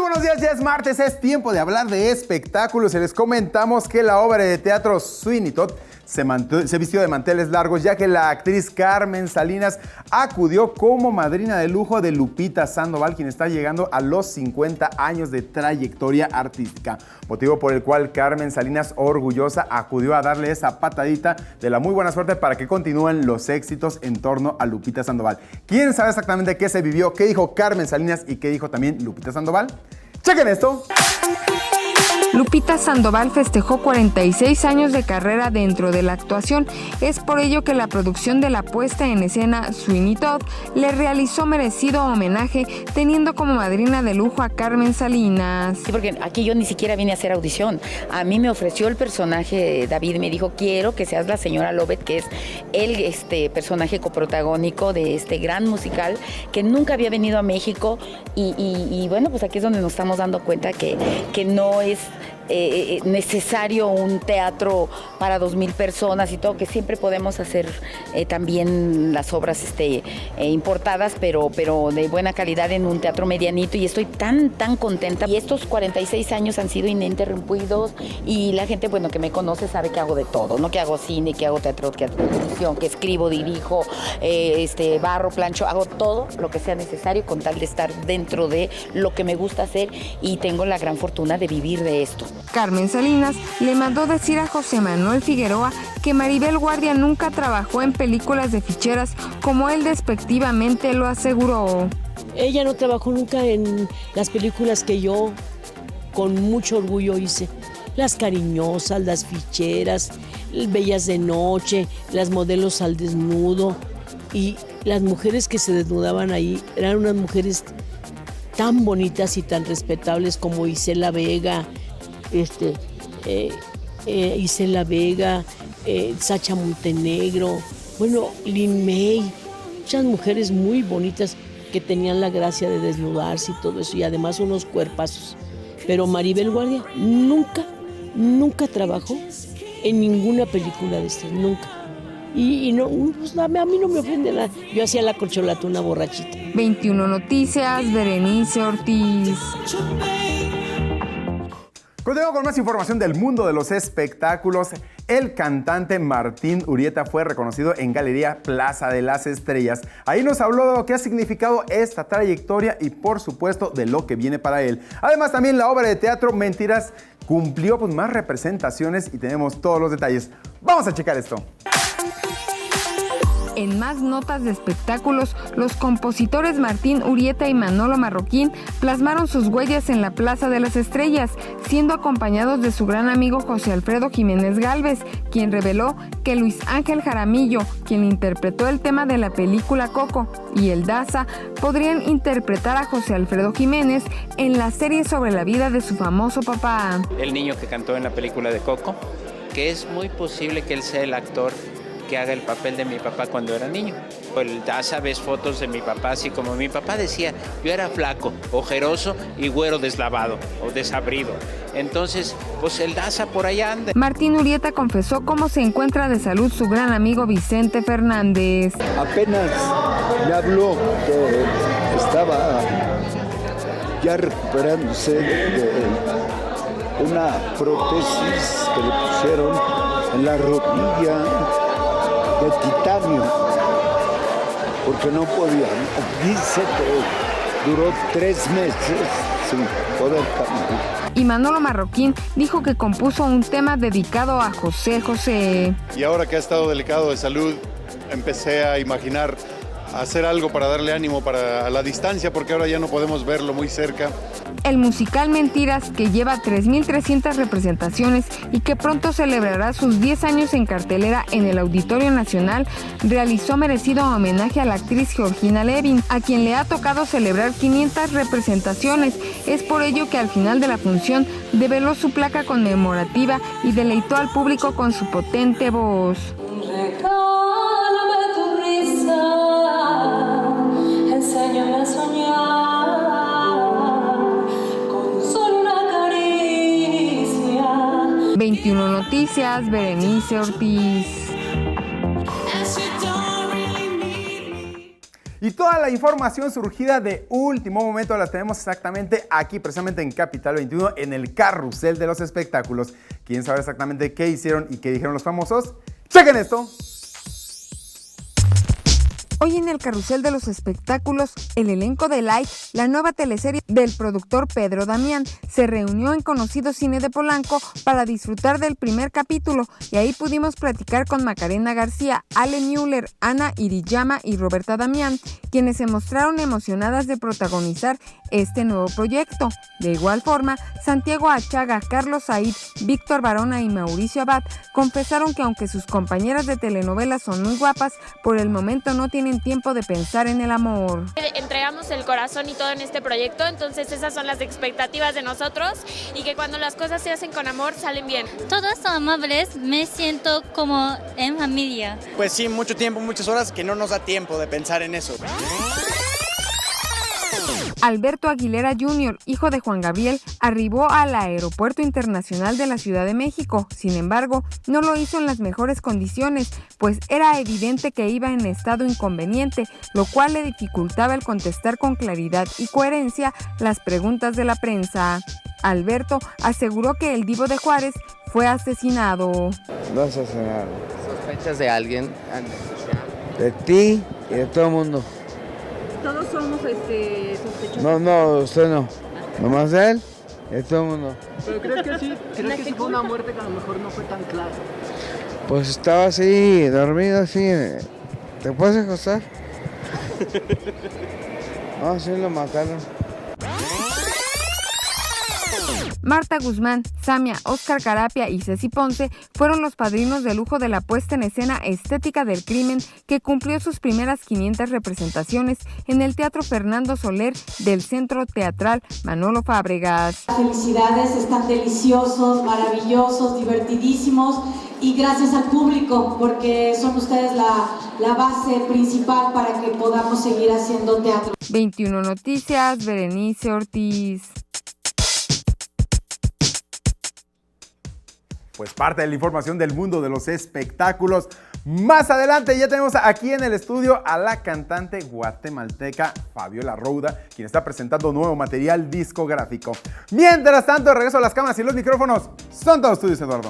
buenos días, ya es martes, es tiempo de hablar de espectáculos y les comentamos que la obra de teatro Sweeney Todd se vistió de manteles largos, ya que la actriz Carmen Salinas acudió como madrina de lujo de Lupita Sandoval, quien está llegando a los 50 años de trayectoria artística. Motivo por el cual Carmen Salinas, orgullosa, acudió a darle esa patadita de la muy buena suerte para que continúen los éxitos en torno a Lupita Sandoval. ¿Quién sabe exactamente qué se vivió, qué dijo Carmen Salinas y qué dijo también Lupita Sandoval? ¡Chequen esto! Lupita Sandoval festejó 46 años de carrera dentro de la actuación. Es por ello que la producción de la puesta en escena Sweeney Todd le realizó merecido homenaje, teniendo como madrina de lujo a Carmen Salinas. Sí, porque aquí yo ni siquiera vine a hacer audición. A mí me ofreció el personaje David, me dijo, quiero que seas la señora Lovett, que es el personaje coprotagónico de este gran musical, que nunca había venido a México. Y bueno, pues aquí es donde nos estamos dando cuenta que no es necesario un teatro para 2,000 personas y todo, que siempre podemos hacer también las obras importadas, pero de buena calidad en un teatro medianito, y estoy tan contenta. Y estos 46 años han sido ininterrumpidos y la gente, bueno, que me conoce sabe que hago de todo, ¿no? Que hago cine, que hago teatro, que hago televisión, que escribo, dirijo, barro, plancho, hago todo lo que sea necesario con tal de estar dentro de lo que me gusta hacer, y tengo la gran fortuna de vivir de esto. Carmen Salinas le mandó decir a José Manuel Figueroa que Maribel Guardia nunca trabajó en películas de ficheras, como él despectivamente lo aseguró. Ella no trabajó nunca en las películas que yo con mucho orgullo hice. Las cariñosas, las ficheras, bellas de noche, las modelos al desnudo. Y las mujeres que se desnudaban ahí eran unas mujeres tan bonitas y tan respetables como Isela Vega, Isela Vega, Sacha Montenegro, bueno, Lin May, muchas mujeres muy bonitas que tenían la gracia de desnudarse y todo eso, y además unos cuerpazos. Pero Maribel Guardia nunca trabajó en ninguna película de estas, nunca. Y no, pues a mí no me ofende nada. Yo hacía la corcholatuna borrachita. 21 Noticias, Berenice Ortiz. Continuamos con más información del mundo de los espectáculos. El cantante Martín Urieta fue reconocido en Galería Plaza de las Estrellas. Ahí nos habló de lo que ha significado esta trayectoria y, por supuesto, de lo que viene para él. Además, también la obra de teatro Mentiras cumplió más representaciones y tenemos todos los detalles. Vamos a checar esto. En más notas de espectáculos, los compositores Martín Urieta y Manolo Marroquín plasmaron sus huellas en la Plaza de las Estrellas, siendo acompañados de su gran amigo José Alfredo Jiménez Gálvez, quien reveló que Luis Ángel Jaramillo, quien interpretó el tema de la película Coco, y el Daza podrían interpretar a José Alfredo Jiménez en la serie sobre la vida de su famoso papá. El niño que cantó en la película de Coco, que es muy posible que él sea el actor que haga el papel de mi papá cuando era niño. El Daza, ves fotos de mi papá, así como mi papá decía, yo era flaco, ojeroso y güero deslavado o desabrido. Entonces, pues el Daza por allá anda. Martín Urieta confesó cómo se encuentra de salud su gran amigo Vicente Fernández. Apenas me habló que estaba ya recuperándose de una prótesis que le pusieron en la rodilla de titanio, porque no podía. Dice que duró 3 meses sin poder caminar. Y Manolo Marroquín dijo que compuso un tema dedicado a José José. Y ahora que ha estado delicado de salud, empecé a imaginar hacer algo para darle ánimo a la distancia, porque ahora ya no podemos verlo muy cerca. El musical Mentiras, que lleva 3,300 representaciones y que pronto celebrará sus 10 años en cartelera en el Auditorio Nacional, realizó merecido homenaje a la actriz Georgina Levin, a quien le ha tocado celebrar 500 representaciones. Es por ello que al final de la función develó su placa conmemorativa y deleitó al público con su potente voz. Regálame tu risa, enséñame a soñar. 21 Noticias, Berenice Ortiz. Y Y toda la información surgida de último momento la tenemos exactamente aquí, precisamente en Capital 21, en el carrusel de los espectáculos. ¿Quieren saber exactamente qué hicieron y qué dijeron los famosos? ¡Chequen esto! Hoy en el carrusel de los espectáculos, el elenco de Like, la nueva teleserie del productor Pedro Damián, se reunió en Conocido Cine de Polanco para disfrutar del primer capítulo y ahí pudimos platicar con Macarena García, Ale Müller, Ana Iriyama y Roberta Damián, quienes se mostraron emocionadas de protagonizar este nuevo proyecto. De igual forma, Santiago Achaga, Carlos Said, Víctor Barona y Mauricio Abad confesaron que aunque sus compañeras de telenovelas son muy guapas, por el momento no tienen tiempo de pensar en el amor. Entregamos el corazón y todo en este proyecto, entonces esas son las expectativas de nosotros y que cuando las cosas se hacen con amor salen bien. Todos son amables, me siento como en familia. Pues sí, mucho tiempo, muchas horas que no nos da tiempo de pensar en eso. Alberto Aguilera Jr., hijo de Juan Gabriel, arribó al Aeropuerto Internacional de la Ciudad de México. Sin embargo, no lo hizo en las mejores condiciones, pues era evidente que iba en estado inconveniente, lo cual le dificultaba el contestar con claridad y coherencia las preguntas de la prensa. Alberto aseguró que el Divo de Juárez fue asesinado. No asesinaron. ¿Sospechas de alguien? De ti y de todo el mundo. Todos somos sospechosos. No, usted no. Nomás él y de todo el mundo. ¿Pero crees que sí fue una muerte que a lo mejor no fue tan clara? Pues estaba así, dormido así. ¿Te puedes acostar? No, sí lo mataron. Marta Guzmán, Samia, Óscar Carapia y Ceci Ponce fueron los padrinos de lujo de la puesta en escena Estética del Crimen, que cumplió sus primeras 500 representaciones en el Teatro Fernando Soler del Centro Teatral Manolo Fábregas. Felicidades, están deliciosos, maravillosos, divertidísimos y gracias al público porque son ustedes la base principal para que podamos seguir haciendo teatro. 21 Noticias, Berenice Ortiz. Pues parte de la información del mundo de los espectáculos. Más adelante ya tenemos aquí en el estudio a la cantante guatemalteca Fabiola Rouda, quien está presentando nuevo material discográfico. Mientras tanto, regreso a las cámaras y los micrófonos. Son todos tuyos, Eduardo.